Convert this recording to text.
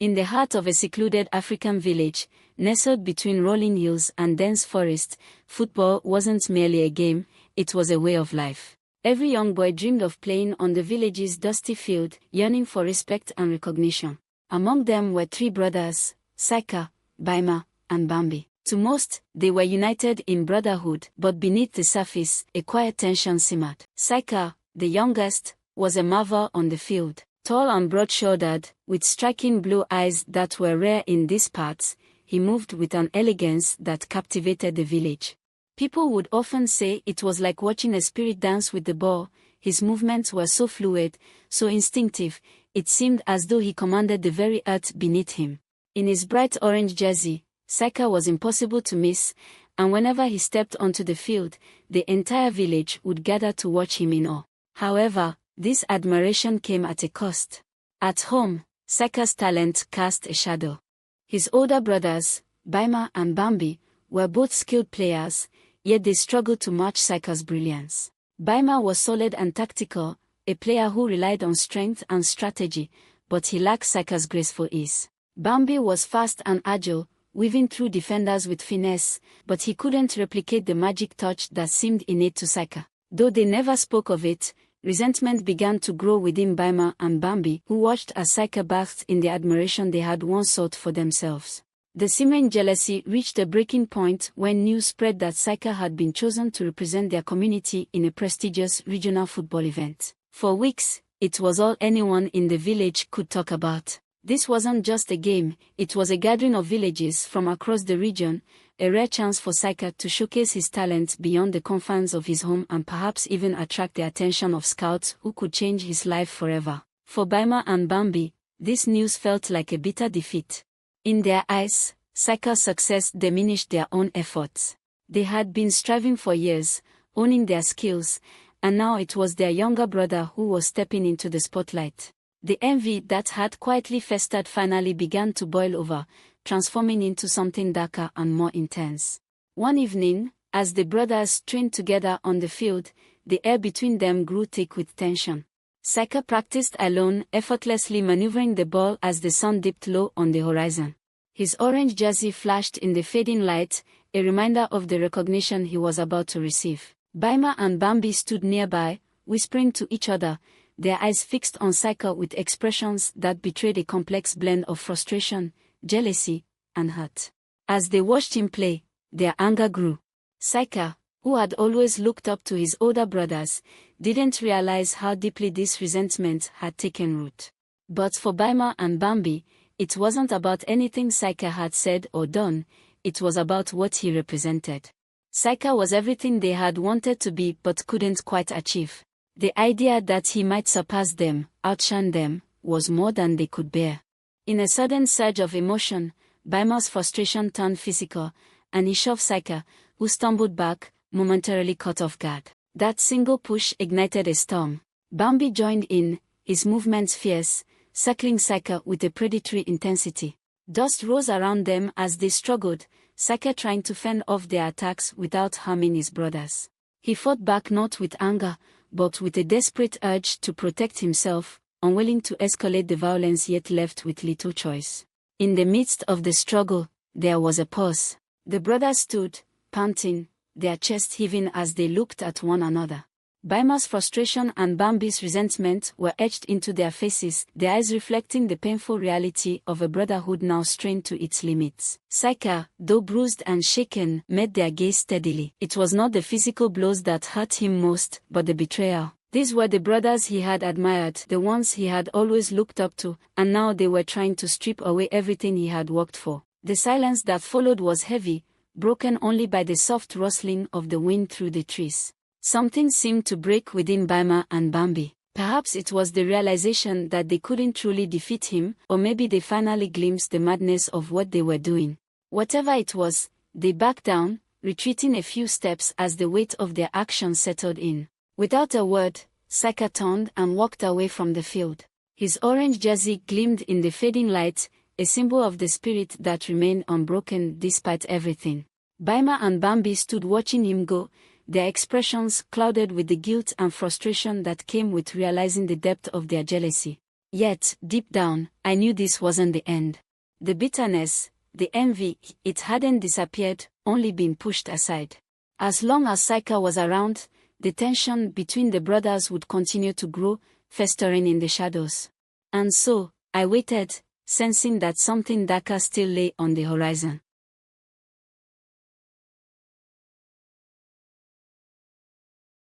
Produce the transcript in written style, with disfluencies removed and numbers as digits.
In the heart of a secluded African village, nestled between rolling hills and dense forest, football wasn't merely a game, it was a way of life. Every young boy dreamed of playing on the village's dusty field, yearning for respect and recognition. Among them were three brothers, Cica, Bima, and Bambi. To most, they were united in brotherhood, but beneath the surface, a quiet tension simmered. Cica, the youngest, was a marvel on the field. Tall and broad-shouldered, with striking blue eyes that were rare in these parts, he moved with an elegance that captivated the village. People would often say it was like watching a spirit dance with the ball. His movements were so fluid, so instinctive, it seemed as though he commanded the very earth beneath him. In his bright orange jersey, Cica was impossible to miss, and whenever he stepped onto the field, the entire village would gather to watch him in awe. However, this admiration came at a cost. At home, Cica's talent cast a shadow. His older brothers, Bima and Bambi, were both skilled players, yet they struggled to match Cica's brilliance. Bima was solid and tactical, a player who relied on strength and strategy, but he lacked Cica's graceful ease. Bambi was fast and agile, weaving through defenders with finesse, but he couldn't replicate the magic touch that seemed innate to Cica. Though they never spoke of it, resentment began to grow within Bima and Bambi, who watched as Cica basked in the admiration they had once sought for themselves. The seeming jealousy reached a breaking point when news spread that Cica had been chosen to represent their community in a prestigious regional football event. For weeks, it was all anyone in the village could talk about. This wasn't just a game, it was a gathering of villages from across the region, a rare chance for Cica to showcase his talent beyond the confines of his home and perhaps even attract the attention of scouts who could change his life forever. For Bima and Bambi, this news felt like a bitter defeat. In their eyes, Cica's success diminished their own efforts. They had been striving for years, owning their skills, and now it was their younger brother who was stepping into the spotlight. The envy that had quietly festered finally began to boil over, transforming into something darker and more intense. One evening, as the brothers trained together on the field, the air between them grew thick with tension. Cica practiced alone, effortlessly maneuvering the ball as the sun dipped low on the horizon. His orange jersey flashed in the fading light, a reminder of the recognition he was about to receive. Bima and Bambi stood nearby, whispering to each other, their eyes fixed on Cica with expressions that betrayed a complex blend of frustration, jealousy, and hurt. As they watched him play, their anger grew. Cica, who had always looked up to his older brothers, didn't realize how deeply this resentment had taken root. But for Bima and Bambi, it wasn't about anything Cica had said or done, it was about what he represented. Cica was everything they had wanted to be but couldn't quite achieve. The idea that he might surpass them, outshine them, was more than they could bear. In a sudden surge of emotion, Bima's frustration turned physical, and he shoved Cica, who stumbled back, momentarily caught off guard. That single push ignited a storm. Bambi joined in, his movements fierce, circling Cica with a predatory intensity. Dust rose around them as they struggled, Cica trying to fend off their attacks without harming his brothers. He fought back not with anger, but with a desperate urge to protect himself, unwilling to escalate the violence yet left with little choice. In the midst of the struggle, there was a pause. The brothers stood, panting, their chests heaving as they looked at one another. Bima's frustration and Bambi's resentment were etched into their faces, their eyes reflecting the painful reality of a brotherhood now strained to its limits. Cica, though bruised and shaken, met their gaze steadily. It was not the physical blows that hurt him most, but the betrayal. These were the brothers he had admired, the ones he had always looked up to, and now they were trying to strip away everything he had worked for. The silence that followed was heavy, broken only by the soft rustling of the wind through the trees. Something seemed to break within Bima and Bambi. Perhaps it was the realization that they couldn't truly defeat him, or maybe they finally glimpsed the madness of what they were doing. Whatever it was, they backed down, retreating a few steps as the weight of their actions settled in. Without a word, Cica turned and walked away from the field. His orange jersey gleamed in the fading light, a symbol of the spirit that remained unbroken despite everything. Bima and Bambi stood watching him go, their expressions clouded with the guilt and frustration that came with realizing the depth of their jealousy. Yet, deep down, I knew this wasn't the end. The bitterness, the envy, it hadn't disappeared, only been pushed aside. As long as Cica was around, the tension between the brothers would continue to grow, festering in the shadows. And so, I waited, sensing that something darker still lay on the horizon.